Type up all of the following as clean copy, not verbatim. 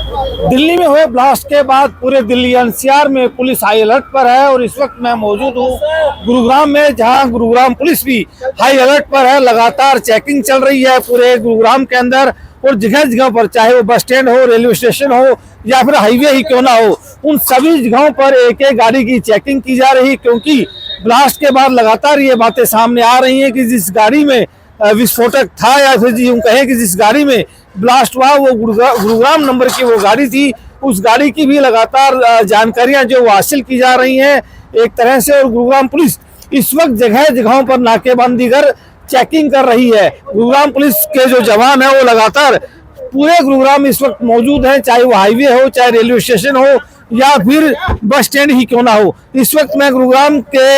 दिल्ली में हुए ब्लास्ट के बाद पूरे दिल्ली एनसीआर में पुलिस हाई अलर्ट पर है और इस वक्त मैं मौजूद हूँ गुरुग्राम में, जहां गुरुग्राम पुलिस भी हाई अलर्ट पर है। लगातार चेकिंग चल रही है पूरे गुरुग्राम के अंदर और जगह जगह पर, चाहे वो बस स्टैंड हो, रेलवे स्टेशन हो या फिर हाईवे ही क्यों ना हो, उन सभी जगहों पर एक एक गाड़ी की चेकिंग की जा रही है। क्योंकि ब्लास्ट के बाद लगातार ये बातें सामने आ रही हैं कि जिस गाड़ी में विस्फोटक था या फिर यूं कहें कि जिस गाड़ी में ब्लास्ट हुआ वो गुरुग्राम नंबर की वो गाड़ी थी। उस गाड़ी की भी लगातार जानकारियां जो हासिल की जा रही हैं एक तरह से, और गुरुग्राम पुलिस इस वक्त जगह जगहों पर नाकेबंदी कर चेकिंग कर रही है। गुरुग्राम पुलिस के जो जवान है वो लगातार पूरे गुरुग्राम इस वक्त मौजूद हैं, चाहे वो हाईवे हो, चाहे रेलवे स्टेशन हो या फिर बस स्टैंड ही क्यों ना हो। इस वक्त मैं गुरुग्राम के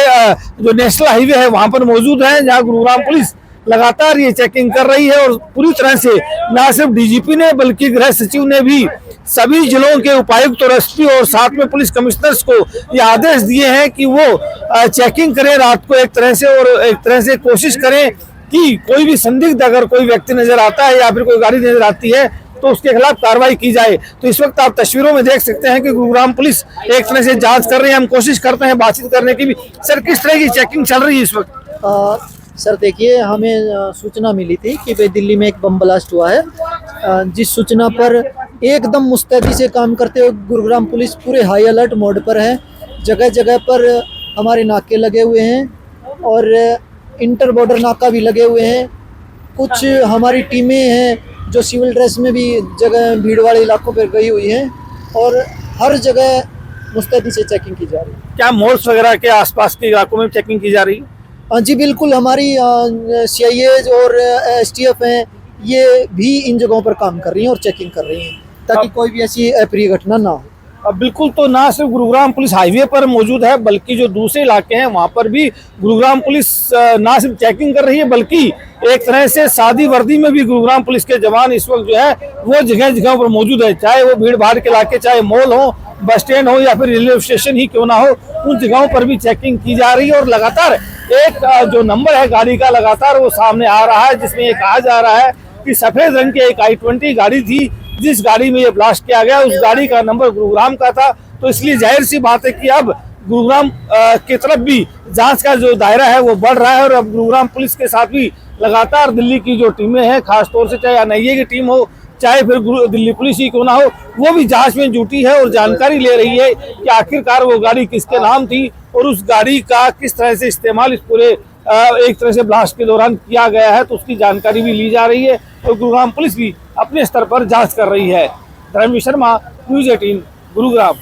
जो नेशनल हाईवे है वहां पर मौजूद है, जहां गुरुग्राम पुलिस लगातार ये चेकिंग कर रही है। और पूरी तरह से न सिर्फ डीजीपी ने बल्कि गृह सचिव ने भी सभी जिलों के उपायुक्त और एसपी और साथ में पुलिस कमिश्नर्स को ये आदेश दिए हैं कि वो चेकिंग करें रात को एक तरह से, और एक तरह से कोशिश करें कि कोई भी संदिग्ध अगर कोई व्यक्ति नजर आता है या फिर कोई गाड़ी नजर आती है तो उसके खिलाफ कार्रवाई की जाए। तो इस वक्त आप तस्वीरों में देख सकते हैं कि गुरुग्राम पुलिस एक तरह से जांच कर रही है। हम कोशिश करते हैं बातचीत करने की भी। सर, किस तरह की चेकिंग चल रही है इस वक्त? सर देखिए, हमें सूचना मिली थी कि भाई दिल्ली में एक बम ब्लास्ट हुआ है। जिस सूचना पर एकदम मुस्तैदी से काम करते हुए गुरुग्राम पुलिस पूरे हाई अलर्ट मोड पर है। जगह जगह पर हमारे नाके लगे हुए हैं और इंटर बॉर्डर नाका भी लगे हुए हैं। कुछ हमारी टीमें हैं जो सिविल ड्रेस में भी जगह भीड़ वाले इलाकों पर गई हुई हैं और हर जगह मुस्तैदी से चेकिंग की जा रही है। क्या मॉल्स वगैरह के आसपास के इलाकों में चेकिंग की जा रही है? जी बिल्कुल, हमारी सीआईए और एसटीएफ हैं, ये भी इन जगहों पर काम कर रही हैं और चेकिंग कर रही हैं ताकि कोई भी ऐसी अप्रिय घटना ना हो। अब बिल्कुल, तो ना सिर्फ गुरुग्राम पुलिस हाईवे पर मौजूद है बल्कि जो दूसरे इलाके हैं वहां पर भी गुरुग्राम पुलिस ना सिर्फ चेकिंग कर रही है बल्कि एक तरह से सादी वर्दी में भी गुरुग्राम पुलिस के जवान इस वक्त जो है वो जगह जगह पर मौजूद है। चाहे वो भीड़ भाड़ के इलाके, चाहे मॉल हो, बस स्टैंड हो या फिर रेलवे स्टेशन ही क्यों ना हो, उन जगहों पर भी चेकिंग की जा रही है। और लगातार एक जो नंबर है गाड़ी का लगातार वो सामने आ रहा है, जिसमें ये कहा जा रहा है कि सफेद रंग की एक i20 गाड़ी थी जिस गाड़ी में ये ब्लास्ट किया गया, उस गाड़ी का नंबर गुरुग्राम का था। तो इसलिए जाहिर सी बात है कि अब गुरुग्राम की तरफ भी जांच का जो दायरा है वो बढ़ रहा है। और अब गुरुग्राम पुलिस के साथ भी लगातार दिल्ली की जो टीमें हैं, खासतौर से चाहे एनआईए की टीम हो चाहे फिर दिल्ली पुलिस ही क्यों ना हो, वो भी जांच में जुटी है और जानकारी ले रही है कि आखिरकार वो गाड़ी किसके नाम थी और उस गाड़ी का किस तरह से इस्तेमाल इस पूरे एक तरह से ब्लास्ट के दौरान किया गया है। तो उसकी जानकारी भी ली जा रही है और गुरुग्राम पुलिस भी अपने स्तर पर जांच कर रही है। धर्मेश शर्मा, न्यूज़ 18, गुरुग्राम।